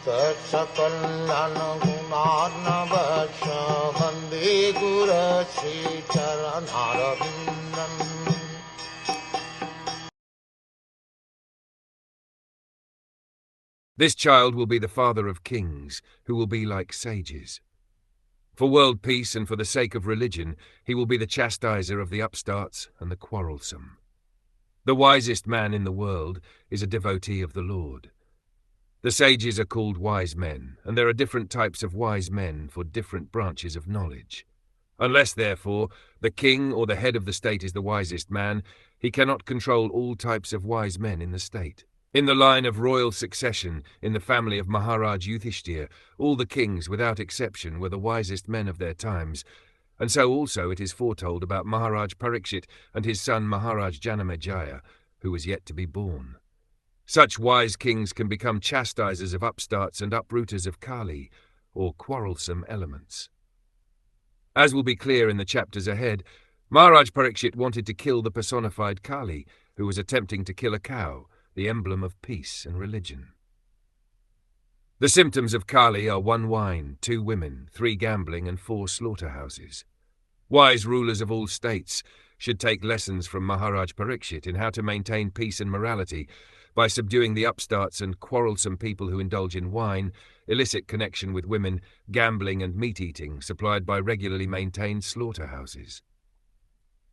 Sakalayan Gunarnavasya Vande Guru Sri Charanaravindan. This child will be the father of kings, who will be like sages. For world peace and for the sake of religion, he will be the chastiser of the upstarts and the quarrelsome. The wisest man in the world is a devotee of the Lord. The sages are called wise men, and there are different types of wise men for different branches of knowledge. Unless, therefore, the king or the head of the state is the wisest man, he cannot control all types of wise men in the state. In the line of royal succession, in the family of Maharaj Yudhishthir, all the kings, without exception, were the wisest men of their times, and so also it is foretold about Maharaj Parikshit and his son Maharaj Janamejaya, who was yet to be born. Such wise kings can become chastisers of upstarts and uprooters of Kali, or quarrelsome elements. As will be clear in the chapters ahead, Maharaj Parikshit wanted to kill the personified Kali, who was attempting to kill a cow, the emblem of peace and religion. The symptoms of Kali are 1 wine, 2 women, 3 gambling, and 4 slaughterhouses. Wise rulers of all states should take lessons from Maharaj Parikshit in how to maintain peace and morality by subduing the upstarts and quarrelsome people who indulge in wine, illicit connection with women, gambling, and meat-eating supplied by regularly maintained slaughterhouses.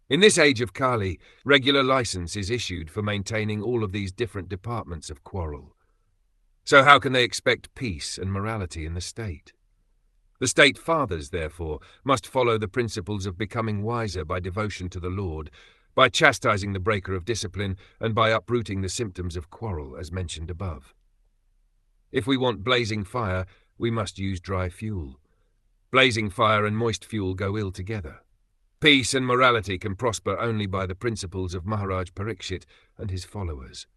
In this age of Kali, regular license is issued for maintaining all of these different departments of quarrel. So how can they expect peace and morality in the state? The state fathers, therefore, must follow the principles of becoming wiser by devotion to the Lord, by chastising the breaker of discipline, and by uprooting the symptoms of quarrel, as mentioned above. If we want blazing fire, we must use dry fuel. Blazing fire and moist fuel go ill together. Peace and morality can prosper only by the principles of Maharaj Parikshit and his followers.